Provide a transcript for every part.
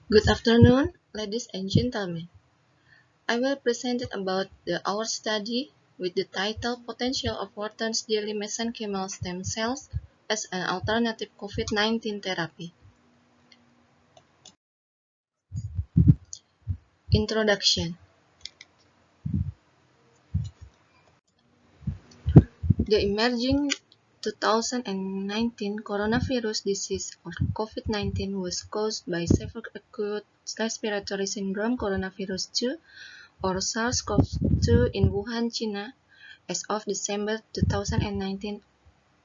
Good afternoon, ladies and gentlemen. I will present about our study with the title Potential of Wharton's Daily Mesenchymal Stem Cells as an Alternative COVID-19 Therapy. Introduction. The emerging 2019 coronavirus disease or COVID-19 was caused by severe acute respiratory syndrome coronavirus 2 or SARS-CoV-2 in Wuhan, China as of December 2019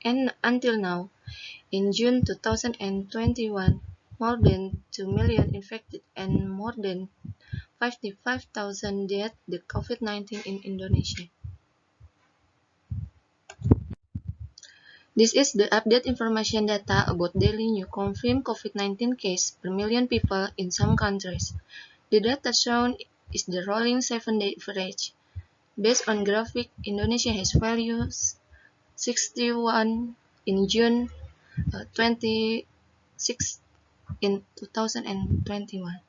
and until now. In June 2021, more than 2 million infected and more than 55,000 dead the COVID-19 in Indonesia. This is the updated information data about daily new confirmed COVID-19 cases per million people in some countries. The data shown is the rolling 7-day average. Based on graphic, Indonesia has values 61 in June 26 in 2021.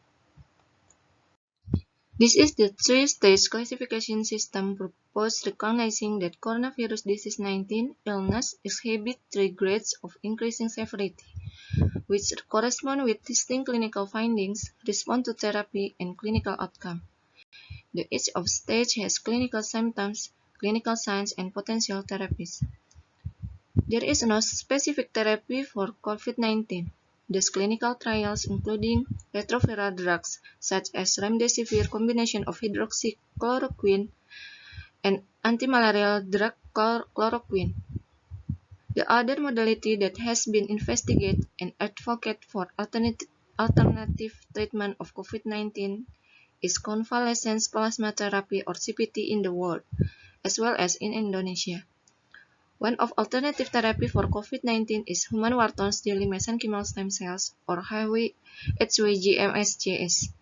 This is the three-stage classification system proposed recognizing that coronavirus disease 19 illness exhibit three grades of increasing severity, which correspond with distinct clinical findings, response to therapy, and clinical outcome. Each of stage has clinical symptoms, clinical signs, and potential therapies. There is no specific therapy for COVID-19. These clinical trials, including retroviral drugs such as remdesivir combination of hydroxychloroquine and antimalarial drug chloroquine. The other modality that has been investigated and advocated for alternative treatment of COVID-19 is convalescent plasma therapy or CPT in the world, as well as in Indonesia. One of alternative therapy for COVID-19 is human Wharton's daily mesenchymal stem cells or HWGMSCs.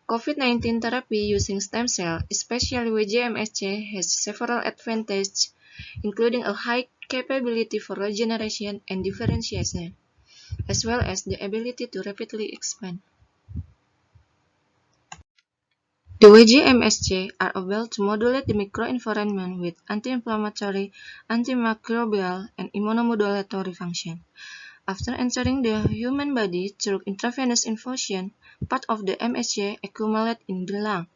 COVID-19 therapy using stem cell, especially WGMSC, has several advantages, including a high capability for regeneration and differentiation, as well as the ability to rapidly expand. The WGMSC are able to modulate the microenvironment with anti-inflammatory, antimicrobial, and immunomodulatory function. After entering the human body through intravenous infusion, part of the MSC accumulate in the lung,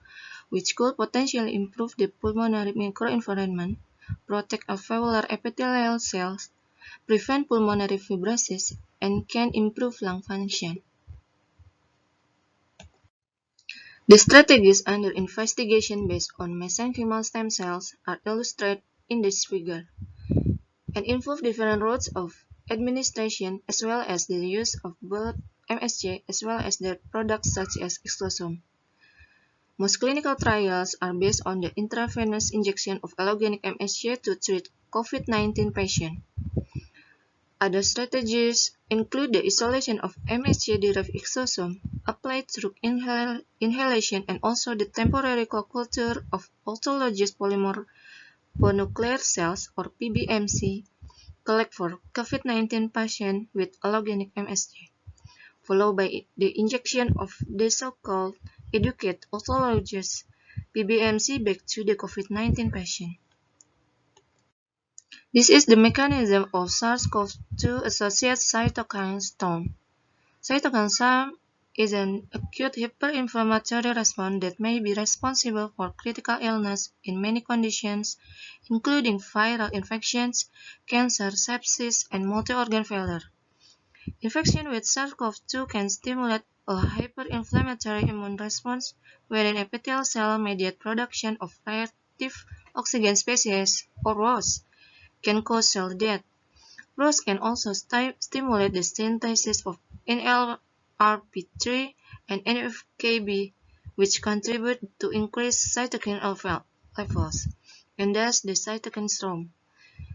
which could potentially improve the pulmonary microenvironment, protect alveolar epithelial cells, prevent pulmonary fibrosis, and can improve lung function. The strategies under investigation based on mesenchymal stem cells are illustrated in this figure, and involve different routes of administration as well as the use of both MSC as well as their products such as exosome. Most clinical trials are based on the intravenous injection of allogenic MSC to treat COVID-19 patients. Other strategies include the isolation of MSC-derived exosome applied through inhalation and also the temporary co-culture of autologous polymerbonuclear cells or PBMC collect for COVID-19 patients with allogenic MSC, followed by the injection of the so-called educate autologous PBMC back to the COVID-19 patient. This is the mechanism of SARS-CoV-2 associated cytokine storm. Cytokine storm is an acute hyperinflammatory response that may be responsible for critical illness in many conditions, including viral infections, cancer, sepsis, and multi-organ failure. Infection with SARS-CoV-2 can stimulate a hyperinflammatory immune response wherein epithelial cell-mediated production of reactive oxygen species, or ROS, can cause cell death. ROS can also stimulate the synthesis of NLRP3 and NF-κB, which contribute to increased cytokine levels, and thus the cytokine storm.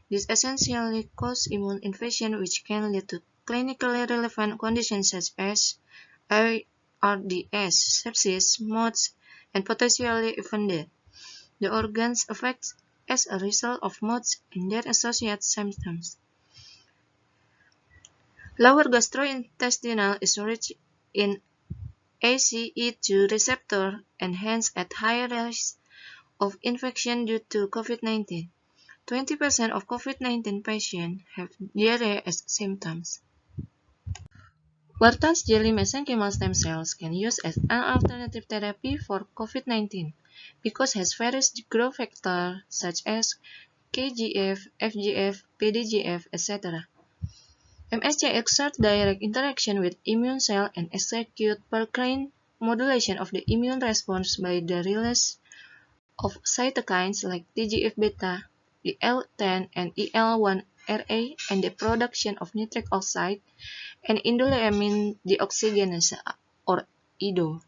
This essentially causes immune invasion, which can lead to clinically relevant conditions such as ARDS, sepsis, MOTS, and potentially even death. The organs affected as a result of MOTS and their associated symptoms. Lower gastrointestinal is rich in ACE2 receptor and hence at higher risk of infection due to COVID-19. 20% of COVID-19 patients have diarrhea as symptoms. Wharton's jelly mesenchymal stem cells can use as an alternative therapy for COVID-19 because has various growth factors such as KGF, FGF, PDGF, etc. MSC exerts direct interaction with immune cells and execute percrane modulation of the immune response by the release of cytokines like TGF-beta, IL-10, and IL-1RA, and the production of nitric oxide and indoleamine deoxygenase or IDO.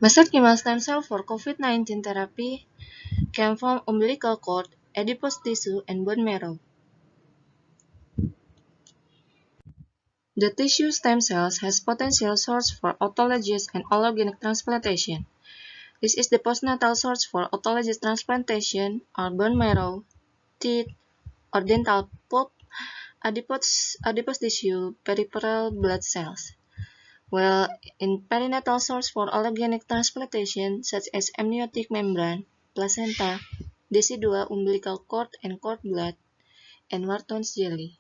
Mesenchymal stem cell for COVID-19 therapy can form umbilical cord, adipose tissue, and bone marrow. The tissue stem cells has potential source for autologous and allogeneic transplantation. This is the postnatal source for autologous transplantation or bone marrow, teeth, or dental pulp, adipose tissue, peripheral blood cells. While in perinatal source for allogenic transplantation such as amniotic membrane, placenta, decidua, umbilical cord and cord blood, and Wharton's jelly.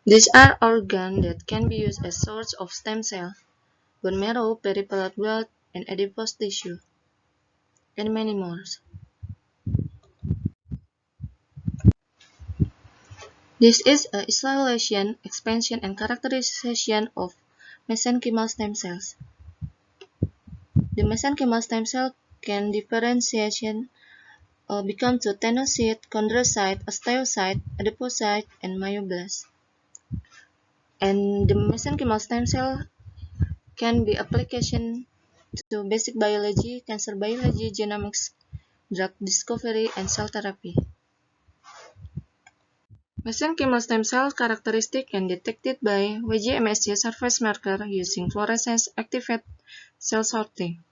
These are organs that can be used as source of stem cells, bone marrow, peripheral blood, and adipose tissue, and many more. This is a isolation, expansion, and characterization of mesenchymal stem cells. The mesenchymal stem cell can differentiation become to tenocyte, chondrocyte, osteocyte, adipocyte, and myoblast. And the mesenchymal stem cell can be application to basic biology, cancer biology, genomics, drug discovery, and cell therapy. Mesenchymal stem cell characteristic can detected by WGMSC surface marker using fluorescence activated cell sorting.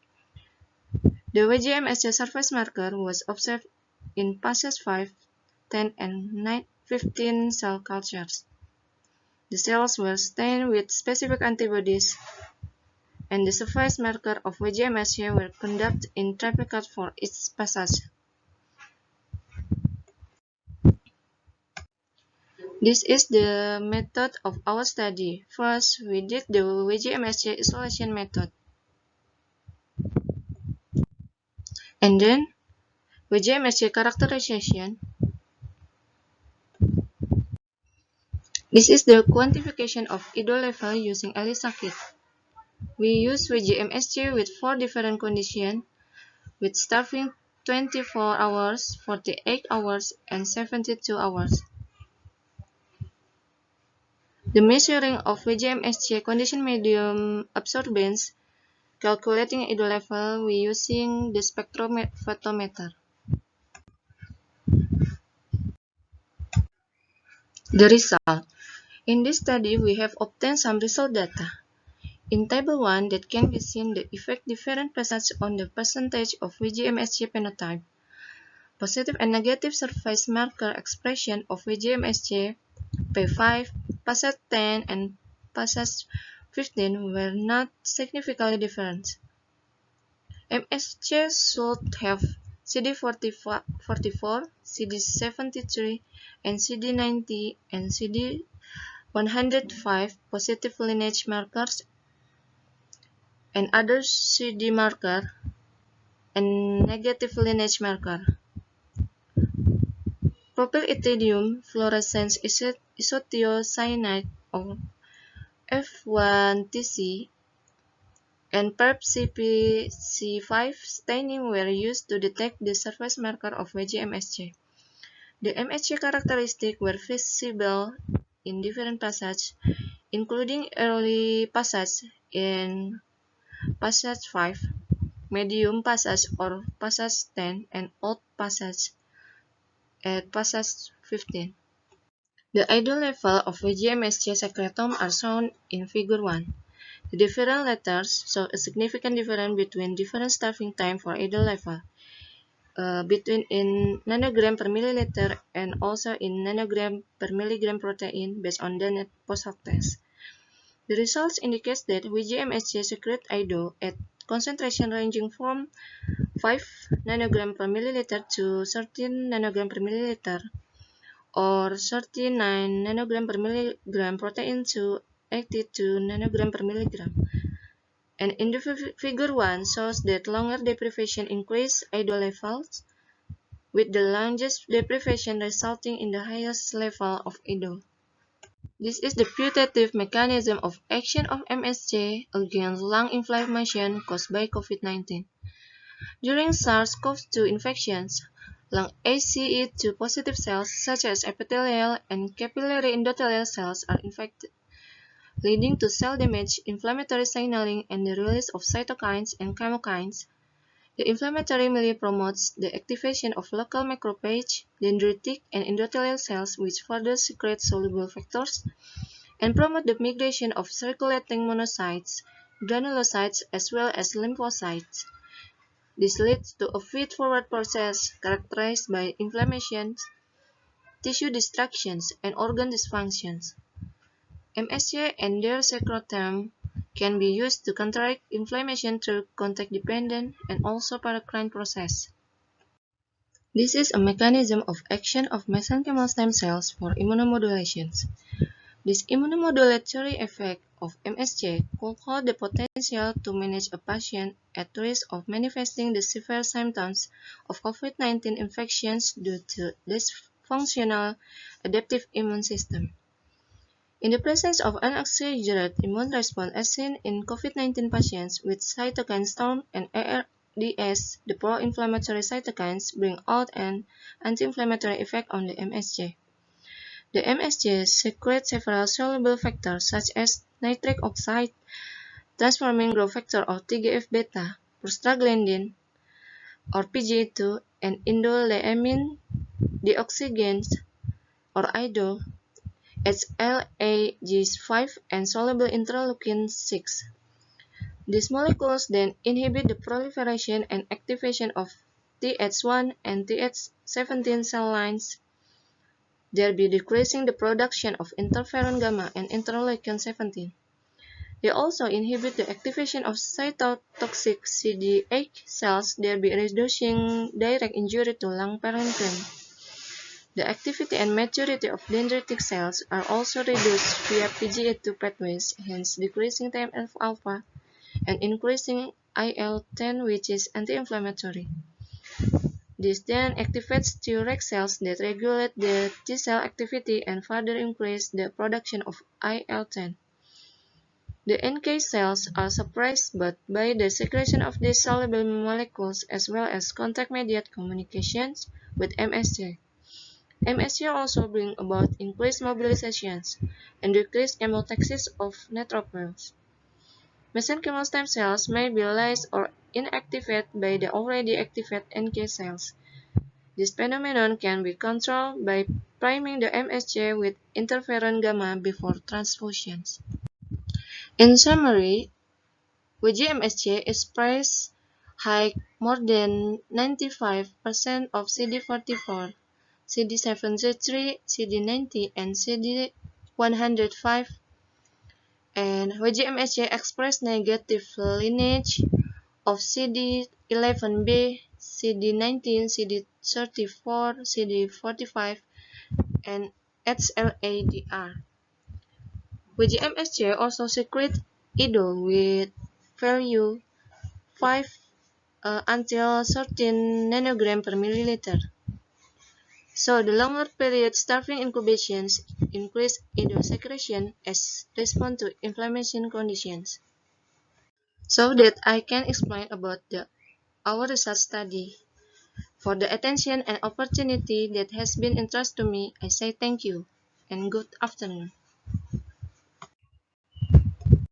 The WGMSC surface marker was observed in PASES 5, 10, and 15 cell cultures. The cells were stained with specific antibodies, and the surface marker of WGMSC were conducted in triplicate for each passage. This is the method of our study. First, we did the WGMSC isolation method, and then WGMSC characterization. This is the quantification of IDO level using ELISA kit. We use WGMSC with 4 different conditions, with starving 24 hours, 48 hours, and 72 hours. The measuring of WGMSC condition medium absorbance, calculating IDO level, we using the spectrophotometer. The result. In this study, we have obtained some result data. In Table 1, that can be seen the effect different passage on the percentage of WGMSC phenotype. Positive and negative surface marker expression of WGMSC P5, passage 10, and passage 15 were not significantly different. MSC should have CD44, CD73, and CD90 and CD105 positive lineage markers and other CD marker and negative lineage marker. Propylethidium fluorescence isothiocyanate or F1TC and PERP-CpC5 staining were used to detect the surface marker of WGMSC. The MSC characteristics were visible in different passages, including early passage in passage 5, medium passage or passage 10, and old passage at passage 15. The idle level of VGMSG secretum are shown in Figure 1. The different letters show a significant difference between different starving time for idle level, between in nanogram per milliliter and also in nanogram per milligram protein based on the net post-hoc test. The results indicate that VGMSG secrete IDO at concentration ranging from 5 nanogram per milliliter to 13 nanogram per milliliter, or 39 nanogram per milligram protein to 82 nanogram per milligram. And in the figure 1 shows that longer deprivation increase IDO levels, with the longest deprivation resulting in the highest level of IDO. This is the putative mechanism of action of MSG against lung inflammation caused by COVID-19. During SARS-CoV-2 infections, lung ACE2 positive cells such as epithelial and capillary endothelial cells are infected, leading to cell damage, inflammatory signaling, and the release of cytokines and chemokines. The inflammatory milieu promotes the activation of local macrophage, dendritic, and endothelial cells, which further secrete soluble factors and promote the migration of circulating monocytes, granulocytes, as well as lymphocytes. This leads to a feed-forward process characterized by inflammations, tissue destructions, and organ dysfunctions. MSG and their secretum can be used to counteract inflammation through contact-dependent and also paracrine process. This is a mechanism of action of mesenchymal stem cells for immunomodulation. This immunomodulatory effect of MSG could hold the potential to manage a patient at risk of manifesting the severe symptoms of COVID-19 infections due to dysfunctional adaptive immune system. In the presence of an exaggerated immune response as seen in COVID-19 patients with cytokine storm and ARDS, the pro-inflammatory cytokines bring out an anti-inflammatory effect on the MSG. The MSG secretes several soluble factors such as nitric oxide, transforming growth factor or TGF-beta, prostaglandin or PGE2, and indoleamine deoxygenase or IDO, HLA-G5, and soluble interleukin-6. These molecules then inhibit the proliferation and activation of Th1 and Th17 cell lines, thereby decreasing the production of interferon gamma and interleukin-17. They also inhibit the activation of cytotoxic CD8 cells, thereby reducing direct injury to lung parenchyma. The activity and maturity of dendritic cells are also reduced via PGE2 pathways, hence decreasing TNF-alpha and increasing IL-10, which is anti-inflammatory. This then activates Treg cells that regulate the T cell activity and further increase the production of IL-10. The NK cells are suppressed but by the secretion of these soluble molecules as well as contact-mediated communications with MSG. MSG also bring about increased mobilizations and decreased chemotaxis of neutrophils. Mesenchymal stem cells may be lyzed or inactivated by the already activated NK cells. This phenomenon can be controlled by priming the MSG with interferon gamma before transfusions. In summary, VGMSG expresses high more than 95% of CD44, CD73, CD90, and CD105, and VGMSG express negative lineage of CD11b, CD19, CD34, CD45, and HLA-DR. VGMSG also secrete IDO with value 5 until 13 nanogram per milliliter. So the longer period starving incubations increase IDO secretion as response to inflammation conditions. So that I can explain about our research study. For the attention and opportunity that has been entrusted to me, I say thank you and good afternoon.